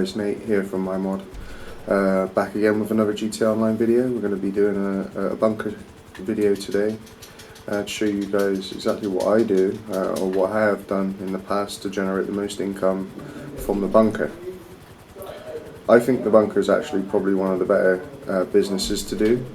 guys, Nate here from MyMOD. Back again with another GTA Online video. We're going to be doing a bunker video today to show you guys exactly what I do or what I have done in the past to generate the most income from the bunker. I think the bunker is actually probably one of the better businesses to do.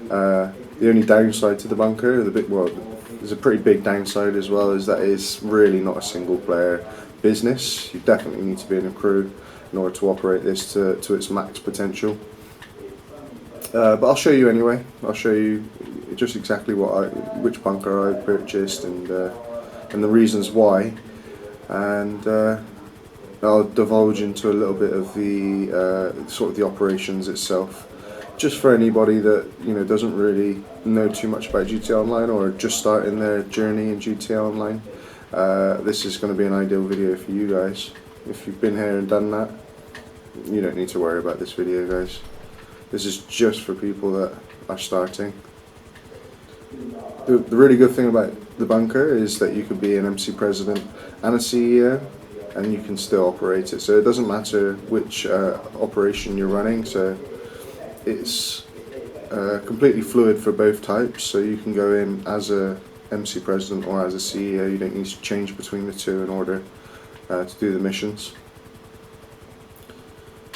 The only downside to the bunker, there's a pretty big downside as well, is that it's really not a single player business. You definitely need to be in a crew in order to operate this to its max potential. But I'll show you anyway. I'll show you just exactly which bunker I purchased and the reasons why, and I'll divulge into a little bit of the sort of the operations itself, just for anybody that doesn't really know too much about GTA Online or just starting their journey in GTA Online. This is going to be an ideal video for you guys. If you've been here and done that, you don't need to worry about this video, guys. This is just for people that are starting. The really good thing about the bunker is that you could be an MC president and a CEO, and you can still operate it. So it doesn't matter which operation you're running. So it's completely fluid for both types. So you can go in as a MC president or as a CEO. You don't need to change between the two in order to do the missions.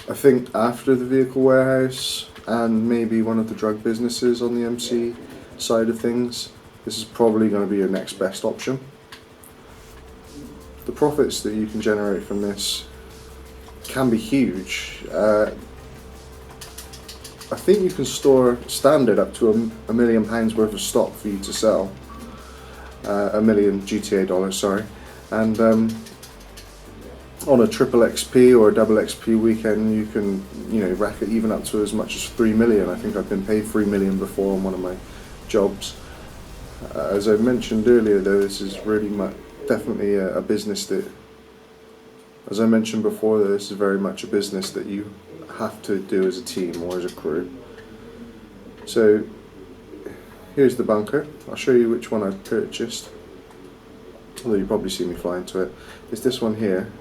I think after the vehicle warehouse and maybe one of the drug businesses on the MC side of things, this is probably going to be your next best option. The profits that you can generate from this can be huge. I think you can store standard up to £1 million worth of stock for you to sell. $1 million GTA dollars, sorry. And on a triple XP or a double XP weekend, you can rack it even up to as much as 3 million. I think I've been paid 3 million before on one of my jobs. As I mentioned earlier, though, this is really definitely a business that, as I mentioned before, this is very much a business that you have to do as a team or as a crew. So here's the bunker. I'll show you which one I've purchased, although you probably see me fly into it. It's this one here.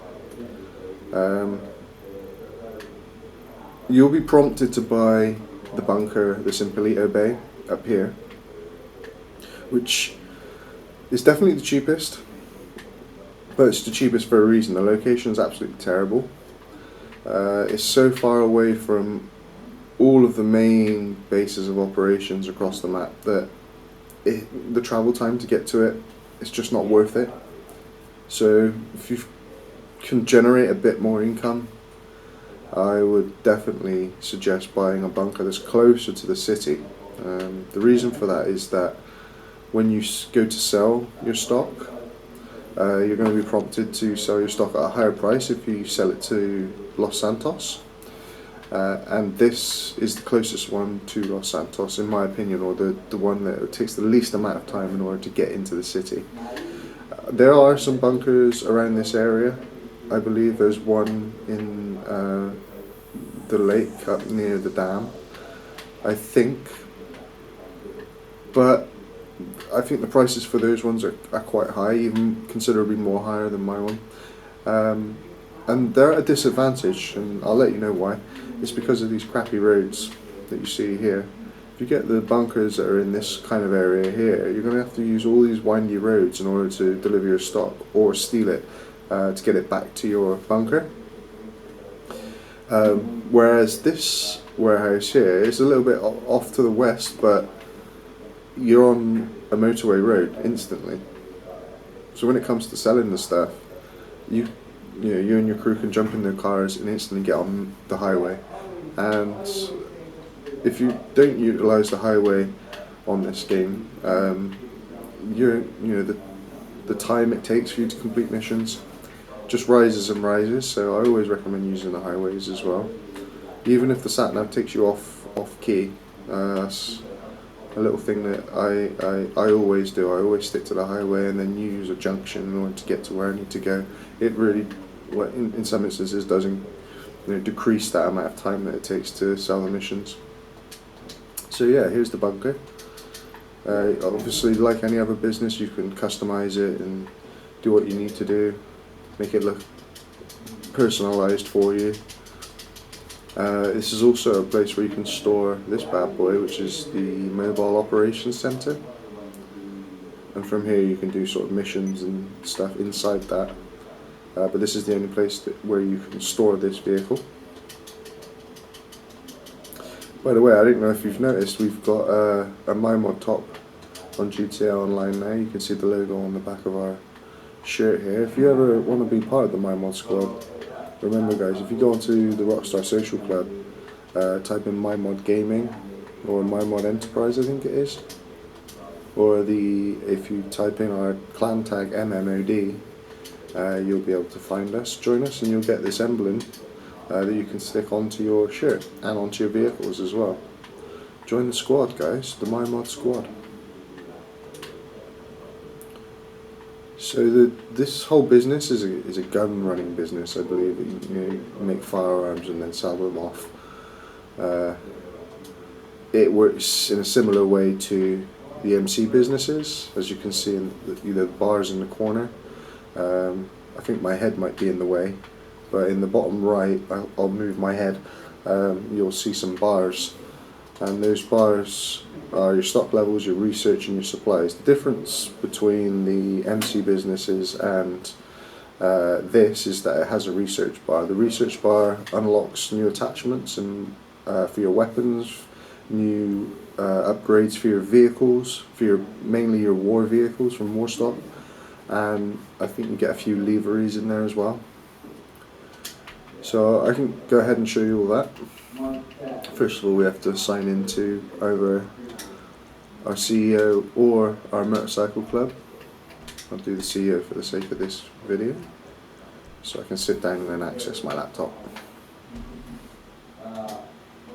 You'll be prompted to buy the bunker, the Simpolito Bay up here, which is definitely the cheapest, but it's the cheapest for a reason. The location is absolutely terrible. It's so far away from all of the main bases of operations across the map that the travel time to get to it is just not worth it. So if you can generate a bit more income, I would definitely suggest buying a bunker that's closer to the city. The reason for that is that when you go to sell your stock, you're going to be prompted to sell your stock at a higher price if you sell it to Los Santos, and this is the closest one to Los Santos, in my opinion, or the one that takes the least amount of time in order to get into the city. There are some bunkers around this area. I believe there's one in the lake up near the dam, I think, but I think the prices for those ones are quite high, even considerably more higher than my one. And they're at a disadvantage, and I'll let you know why. It's because of these crappy roads that you see here. If you get the bunkers that are in this kind of area here, you're going to have to use all these windy roads in order to deliver your stock or steal it to get it back to your bunker. Whereas this warehouse here is a little bit off to the west, but you're on a motorway road instantly. So when it comes to selling the stuff, you and your crew can jump in their cars and instantly get on the highway. And if you don't utilize the highway on this game, the time it takes for you to complete missions just rises and rises. So I always recommend using the highways as well, even if the sat nav takes you off key. That's a little thing that I always do. I always stick to the highway and then use a junction in order to get to where I need to go. It really, in some instances, doesn't decrease that amount of time that it takes to sell the missions. So yeah, here's the bunker. Obviously, like any other business, you can customize it and do what you need to do, make it look personalized for you. This is also a place where you can store this bad boy, which is the Mobile Operations Center. And from here you can do sort of missions and stuff inside that. But this is the only place where you can store this vehicle. By the way, I don't know if you've noticed, we've got a MyMOD top on GTA Online now. You can see the logo on the back of our shirt here. If you ever want to be part of the MyMOD squad, remember guys, if you go onto the Rockstar Social Club, type in MyMOD Gaming or MyMOD Enterprise, I think it is, or if you type in our clan tag MMOD, you'll be able to find us, join us, and you'll get this emblem that you can stick onto your shirt and onto your vehicles as well. Join the squad guys, the MyMOD squad. So this whole business is a gun running business, I believe. You make firearms and then sell them off. It works in a similar way to the MC businesses, as you can see in the bars in the corner. I think my head might be in the way, but in the bottom right, I'll move my head, you'll see some bars, and those bars are your stock levels, your research and your supplies. The difference between the MC businesses and this is that it has a research bar. The research bar unlocks new attachments and for your weapons, new upgrades for your vehicles, for mainly your war vehicles from war stock, and I think you get a few liveries in there as well. So I can go ahead and show you all that. First of all, we have to sign into either our CEO or our motorcycle club. I'll do the CEO for the sake of this video, so I can sit down and then access my laptop.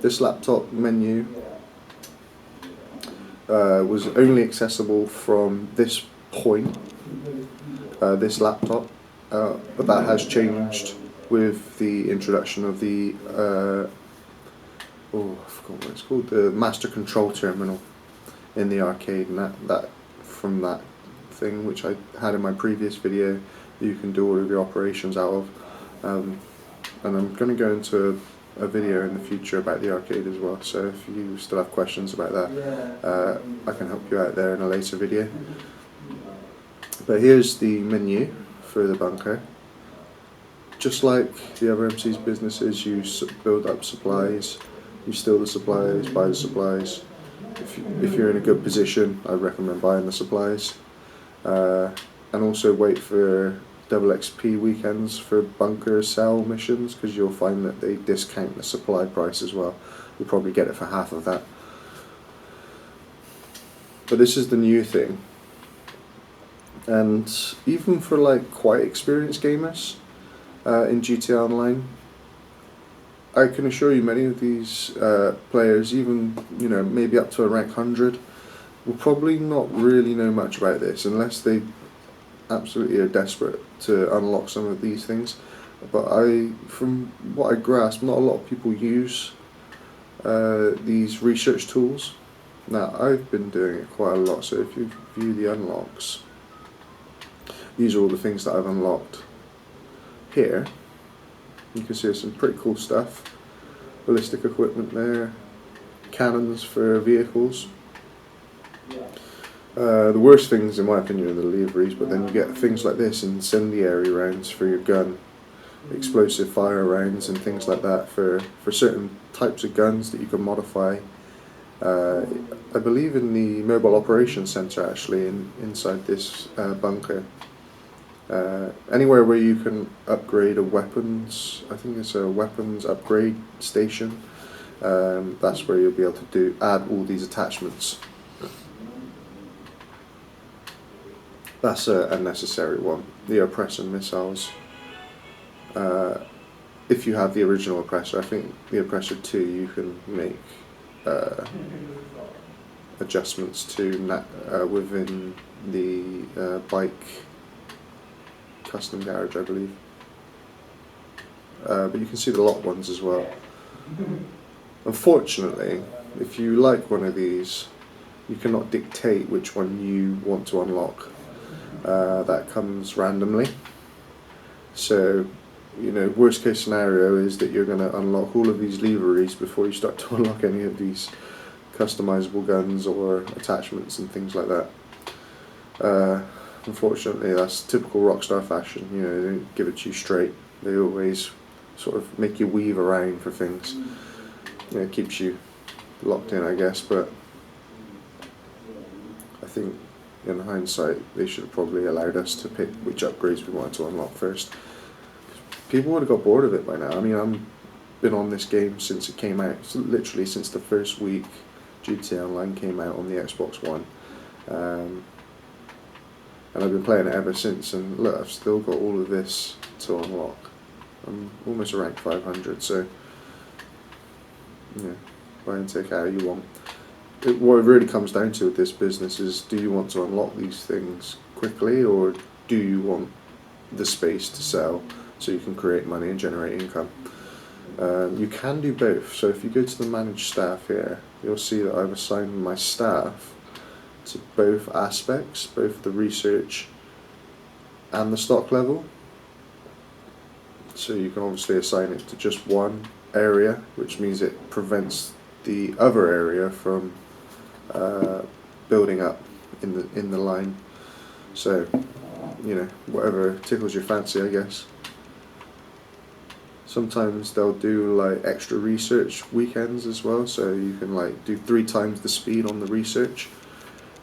This laptop menu was only accessible from this point, this laptop, but that has changed with the introduction of the I forgot what it's called, the Master Control Terminal in the arcade, and that from that thing which I had in my previous video, you can do all of your operations out of, and I'm going to go into a video in the future about the arcade as well, so if you still have questions about that, I can help you out there in a later video. But here's the menu for the bunker. Just like the other MC's businesses, you build up supplies, you steal the supplies, buy the supplies. If you're in a good position, I recommend buying the supplies, and also wait for double XP weekends for bunker sell missions, because you'll find that they discount the supply price as well. You'll probably get it for half of that. But this is the new thing, and even for like quite experienced gamers in GTA Online, I can assure you many of these players, even maybe up to a rank 100, will probably not really know much about this unless they absolutely are desperate to unlock some of these things. But from what I grasp, not a lot of people use these research tools. Now, I've been doing it quite a lot, so if you view the unlocks, these are all the things that I've unlocked. Here, you can see some pretty cool stuff. Ballistic equipment there, cannons for vehicles. The worst things in my opinion are the liveries, but then you get things like this, incendiary rounds for your gun, explosive fire rounds and things like that for certain types of guns that you can modify. I believe in the Mobile Operations Center, actually, inside this bunker. Anywhere where you can upgrade a weapons, I think it's a weapons upgrade station, that's where you'll be able to add all these attachments. That's a necessary one. The oppressor missiles. If you have the original oppressor, I think the oppressor 2 you can make adjustments to within the bike custom garage, I believe. But you can see the lock ones as well. Unfortunately, if you like one of these, you cannot dictate which one you want to unlock. That comes randomly. So you know, worst case scenario is that you're going to unlock all of these leveries before you start to unlock any of these customizable guns or attachments and things like that. Unfortunately, that's typical Rockstar fashion. You know, they don't give it to you straight. They always sort of make you weave around for things. You know, it keeps you locked in, I guess, but I think in hindsight they should have probably allowed us to pick which upgrades we wanted to unlock first. People would have got bored of it by now. I mean, I've been on this game since it came out, so literally since the first week GTA Online came out on the Xbox One. And I've been playing it ever since, and look, I've still got all of this to unlock. I'm almost rank 500, so yeah, buy and take how you want. What it really comes down to with this business is, do you want to unlock these things quickly, or do you want the space to sell so you can create money and generate income? You can do both. So if you go to the manage staff here, you'll see that I've assigned my staff to both aspects, both the research and the stock level. So you can obviously assign it to just one area, which means it prevents the other area from building up in the line. So, you know, whatever tickles your fancy, I guess. Sometimes they'll do like extra research weekends as well, so you can like do 3 times the speed on the research.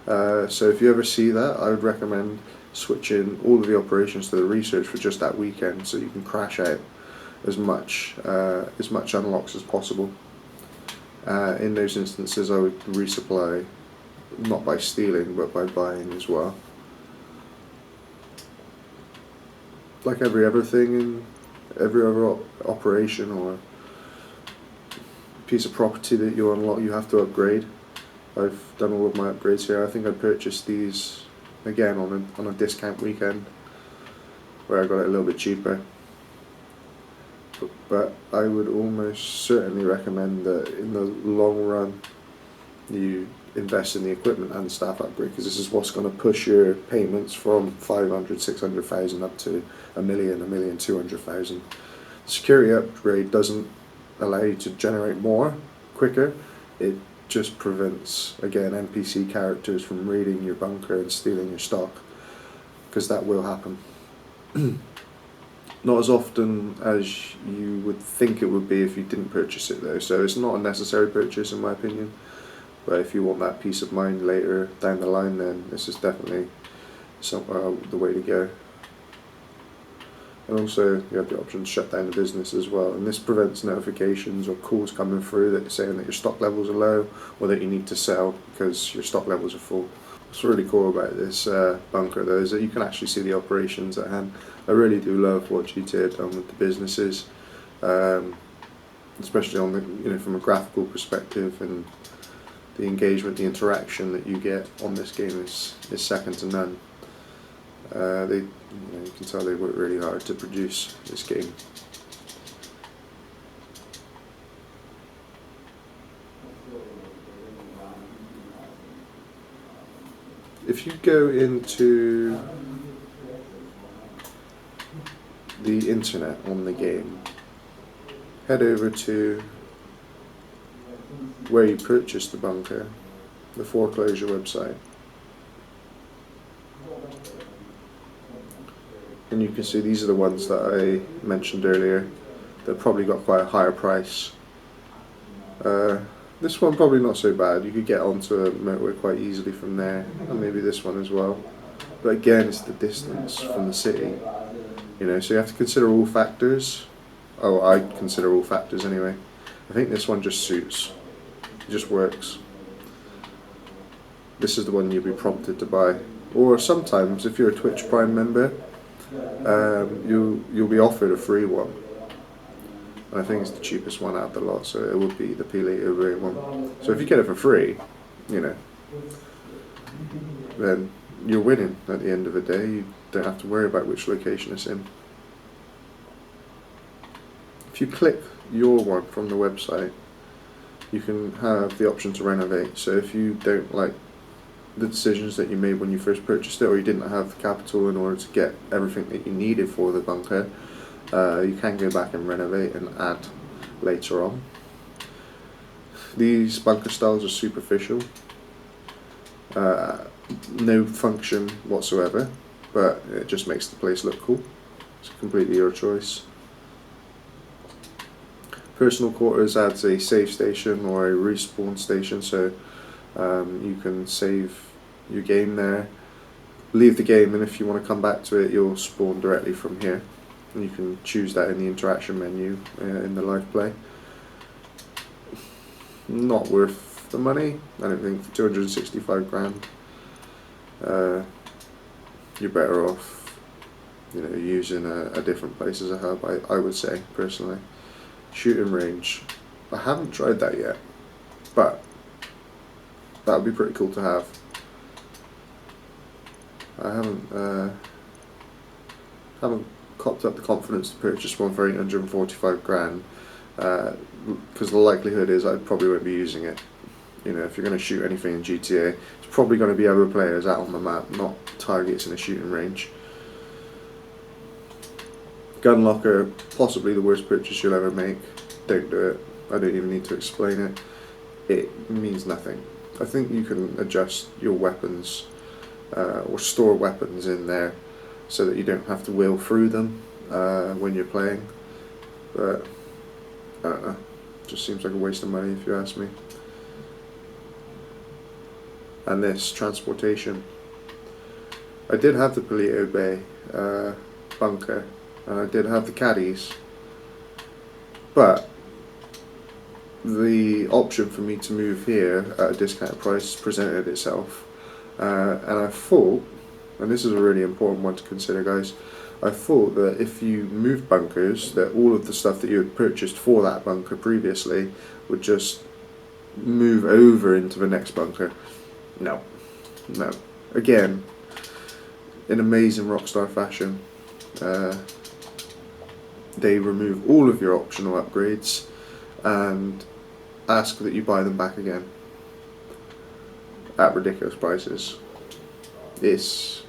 So if you ever see that, I would recommend switching all of the operations to the research for just that weekend, so you can crash out as much unlocks as possible. In those instances, I would resupply, not by stealing but by buying as well. Like every other thing in every other operation or piece of property that you unlock, you have to upgrade. I've done all of my upgrades here. I think I purchased these again on a discount weekend where I got it a little bit cheaper. But I would almost certainly recommend that in the long run you invest in the equipment and staff upgrade, because this is what's going to push your payments from 500, 600,000 up to a million, 1,200,000. Security upgrade doesn't allow you to generate more quicker. It just prevents, again, NPC characters from raiding your bunker and stealing your stock, because that will happen. Not as often as you would think it would be if you didn't purchase it though, so it's not a necessary purchase in my opinion, but if you want that peace of mind later down the line, then this is definitely the way to go. And also you have the option to shut down the business as well, and this prevents notifications or calls coming through that saying that your stock levels are low or that you need to sell because your stock levels are full. What's really cool about this bunker though is that you can actually see the operations at hand. I really do love what GTA have done with the businesses, especially on the, you know, from a graphical perspective, and the engagement, the interaction that you get on this game is second to none. You can tell they work really hard to produce this game. If you go into the internet on the game, head over to where you purchased the bunker, the foreclosure website, and you can see these are the ones that I mentioned earlier that probably got quite a higher price. This one probably not so bad. You could get onto a motorway quite easily from there, and maybe this one as well. But again, it's the distance from the city, you know, so you have to consider all factors. Oh, I consider all factors anyway. I think this one just suits. It just works. This is the one you'll be prompted to buy. Or sometimes, if you're a Twitch Prime member, you'll be offered a free one. And I think it's the cheapest one out of the lot, so it would be the P-Later Ray one. So if you get it for free, you know, then you're winning at the end of the day. You don't have to worry about which location it's in. If you click your one from the website, you can have the option to renovate. So if you don't like the decisions that you made when you first purchased it, or you didn't have the capital in order to get everything that you needed for the bunker, You can go back and renovate and add later on. These bunker styles are superficial, no function whatsoever, but it just makes the place look cool. It's completely your choice. Personal quarters adds a save station or a respawn station, so you can save your game there, leave the game, and if you want to come back to it, you'll spawn directly from here. And you can choose that in the interaction menu in the live play. Not worth the money, I don't think. For 265 grand, you're better off, using a different place as a hub. I would say personally. Shooting range, I haven't tried that yet, but that would be pretty cool to have. I haven't copped up the confidence to purchase one for 845 grand, because the likelihood is I probably won't be using it. If you're going to shoot anything in GTA, it's probably going to be other players out on the map, not targets in a shooting range. Gun locker, possibly the worst purchase you'll ever make. Don't do it. I don't even need to explain it. It means nothing. I think you can adjust your weapons or store weapons in there so that you don't have to wheel through them when you're playing. But I don't know. Just seems like a waste of money if you ask me. And this transportation. I did have the Palito Bay bunker, and I did have the caddies, but the option for me to move here at a discounted price presented itself, and I thought, and this is a really important one to consider, guys, I thought that if you moved bunkers, that all of the stuff that you had purchased for that bunker previously would just move over into the next bunker. No. Again, in amazing Rockstar fashion, they remove all of your optional upgrades and ask that you buy them back again at ridiculous prices. It's,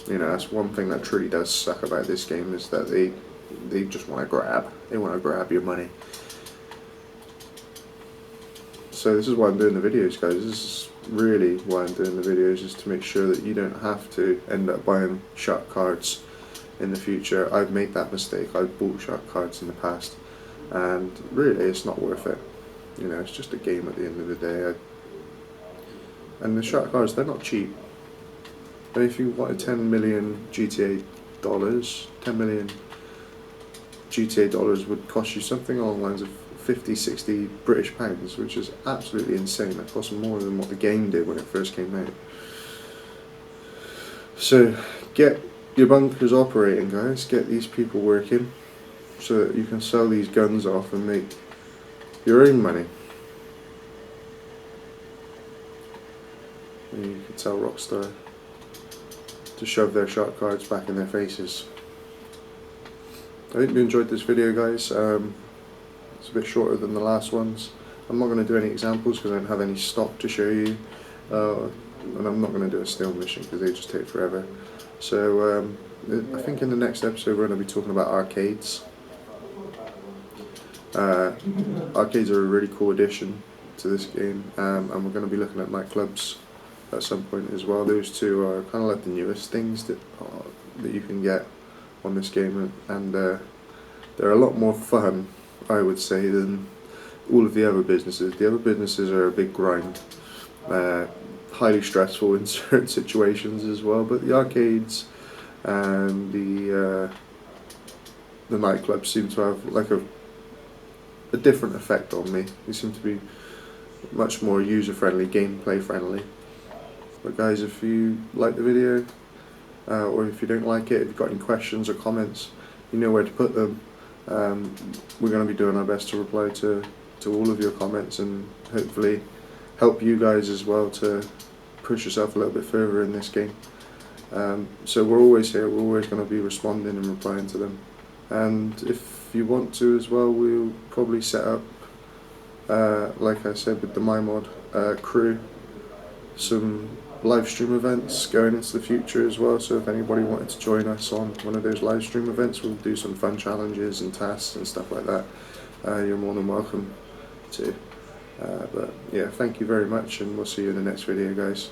that's one thing that truly does suck about this game, is that they just want to grab. They want to grab your money. So this is why I'm doing the videos, guys. This is really why I'm doing the videos, is to make sure that you don't have to end up buying shark cards in the future. I've made that mistake. I've bought shark cards in the past, and really it's not worth it. It's just a game at the end of the day. And the shark cards, they're not cheap. And if you wanted 10 million GTA dollars, 10 million GTA dollars would cost you something along the lines of 50, 60 British pounds, which is absolutely insane. That costs more than what the game did when it first came out. So get your bunkers operating, guys. Get these people working so that you can sell these guns off and make your own money. And you can tell Rockstar to shove their shark cards back in their faces. I hope you enjoyed this video, guys. It's a bit shorter than the last ones. I'm not going to do any examples because I don't have any stock to show you, and I'm not going to do a steal mission because they just take forever. So I think in the next episode we're going to be talking about arcades. Arcades are a really cool addition to this game, and we're going to be looking at nightclubs at some point as well. Those two are kind of like the newest things that you can get on this game, and they're a lot more fun, I would say, than all of the other businesses. The other businesses are a big grind, highly stressful in certain situations as well, but the arcades and the nightclubs seem to have like a different effect on me. They seem to be much more user friendly, gameplay friendly. But guys, if you like the video, or if you don't like it, if you've got any questions or comments, you know where to put them. We're going to be doing our best to reply to all of your comments, and hopefully help you guys as well to push yourself a little bit further in this game. So we're always here, we're always going to be responding and replying to them. And if you want to as well, we'll probably set up, like I said, with the MyMOD crew, some live stream events going into the future as well, so if anybody wanted to join us on one of those live stream events, we'll do some fun challenges and tasks and stuff like that. You're more than welcome to. But yeah, thank you very much, and we'll see you in the next video, guys.